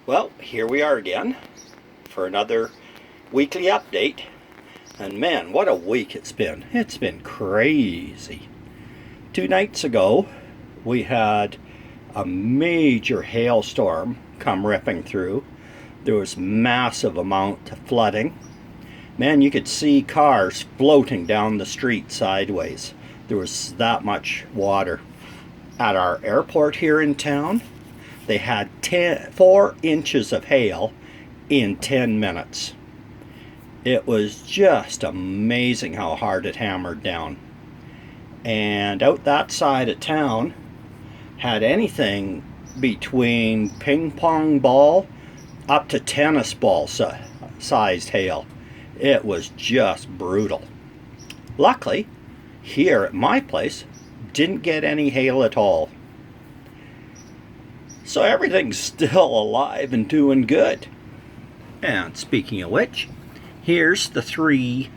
Well, here we are again for another weekly update. And man, what a week it's been. It's been crazy. 2 nights ago, we had a major hailstorm come ripping through. There was massive amount of flooding. Man, you could see cars floating down the street sideways. There was that much water. At our airport here in town, they had 4 inches of hail in 10 minutes. It was just amazing how hard it hammered down. And out that side of town had anything between ping pong ball up to tennis ball sized hail. It was just brutal. Luckily, here at my place, didn't get any hail at all. So everything's still alive and doing good. And speaking of which, here's the 3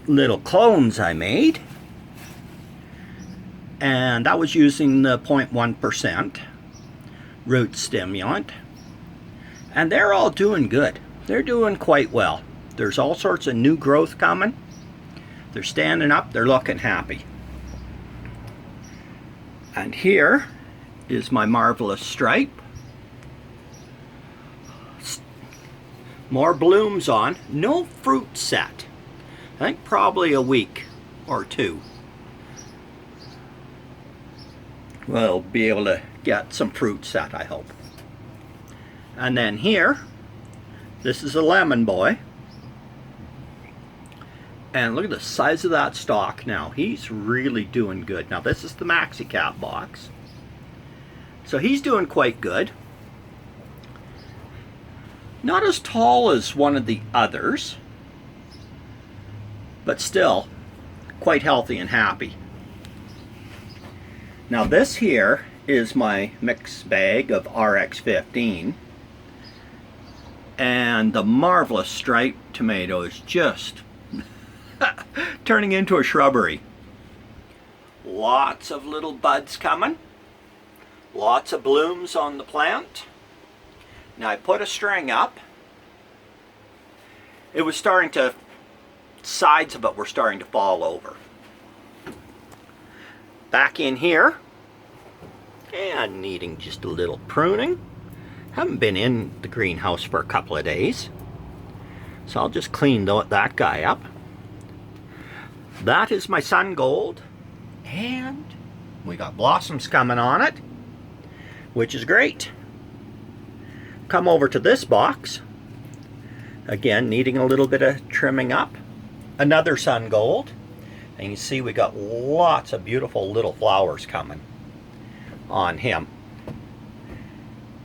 little clones I made. And I was using the 0.1% root stimulant. And they're all doing good. They're doing quite well. There's all sorts of new growth coming. They're standing up, they're looking happy. And here is my marvelous stripe. More blooms on, no fruit set. I think probably a week or 2. We'll be able to get some fruit set, I hope. And then here, this is a lemon boy. And look at the size of that stalk now. He's really doing good. Now this is the maxi cap box. So he's doing quite good. Not as tall as one of the others, but still quite healthy and happy. Now this here is my mix bag of RX-15. And the marvelous striped tomato is just turning into a shrubbery. Lots of little buds coming. Lots of blooms on the plant. Now I put a string up. It was starting to, sides of it were starting to fall over. Back in here, and needing just a little pruning. Haven't been in the greenhouse for a couple of days. So I'll just clean that guy up. That is my sun gold, and we got blossoms coming on it, which is great. Come over to this box, again needing a little bit of trimming up. Another sun gold, and you see we got lots of beautiful little flowers coming on him.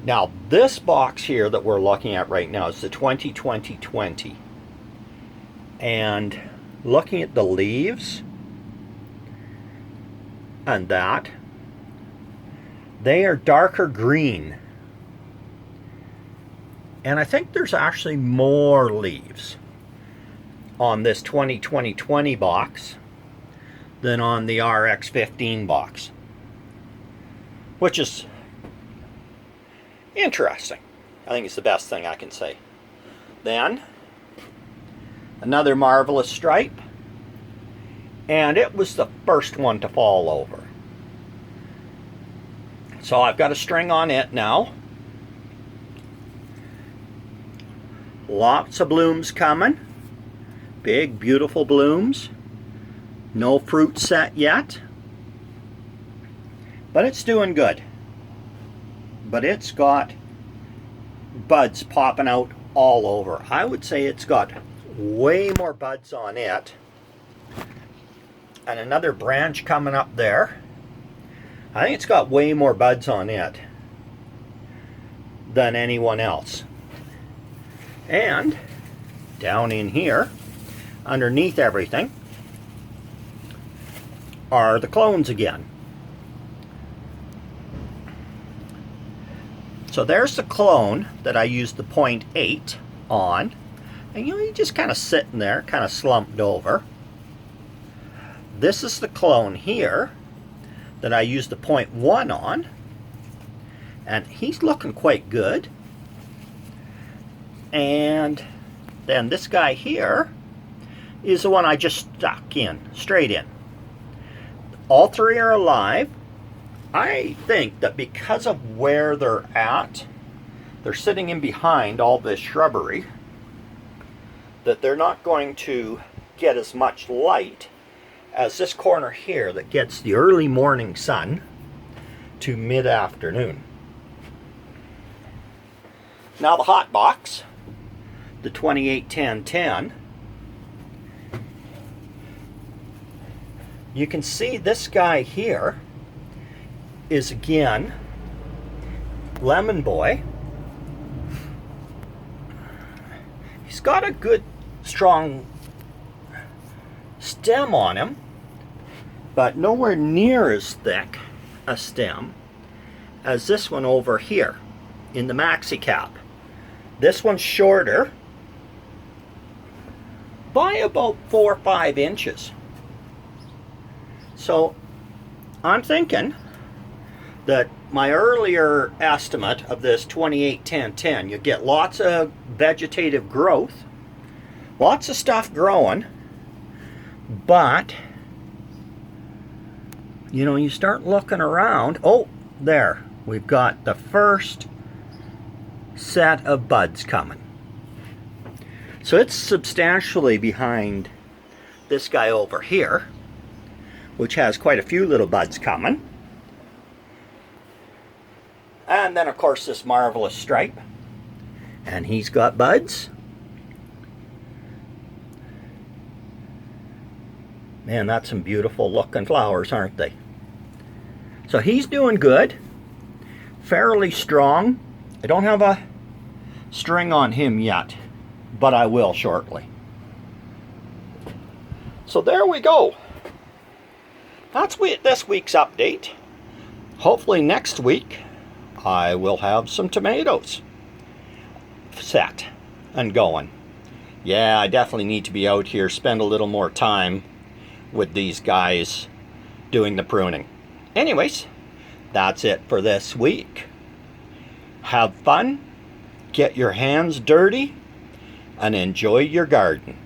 Now this box here that we're looking at right now is the 20-20-20, and looking at the leaves and that, they are darker green. And I think there's actually more leaves on this 20-20-20 box than on the RX-15 box, which is interesting. I think it's the best thing I can say. Then another marvelous stripe, and it was the first one to fall over. So I've got a string on it now. Lots of blooms coming. Big, beautiful blooms. No fruit set yet. But it's doing good. But it's got buds popping out all over. I would say it's got way more buds on it. And another branch coming up there. I think it's got way more buds on it than anyone else. And down in here, underneath everything, are the clones again. So there's the clone that I used the 0.8 on. And you know, you're just kind of sitting there, kind of slumped over. This is the clone here that I used the 0.1 on. and he's looking quite good. And then this guy here is the one I just stuck in, straight in. All three are alive. I think that because of where they're at, they're sitting in behind all this shrubbery, that they're not going to get as much light as this corner here that gets the early morning sun to mid-afternoon. Now the hot box, the 281010, you can see this guy here is again Lemon Boy. He's got a good strong stem on him, but nowhere near as thick a stem as this one over here in the maxi cap. This one's shorter by about 4 or 5 inches. So I'm thinking that my earlier estimate of this 281010, you get lots of vegetative growth, lots of stuff growing, but you know, you start looking around. Oh, there, we've got the first set of buds coming. So it's substantially behind this guy over here, which has quite a few little buds coming. And then of course this marvelous stripe, and he's got buds. Man, that's some beautiful looking flowers, aren't they? So he's doing good, fairly strong. I don't have a string on him yet, but I will shortly. So there we go. That's this week's update. Hopefully next week I will have some tomatoes set and going. Yeah, I definitely need to be out here, spend a little more time with these guys doing the pruning. Anyways, that's it for this week. Have fun, get your hands dirty, and enjoy your garden.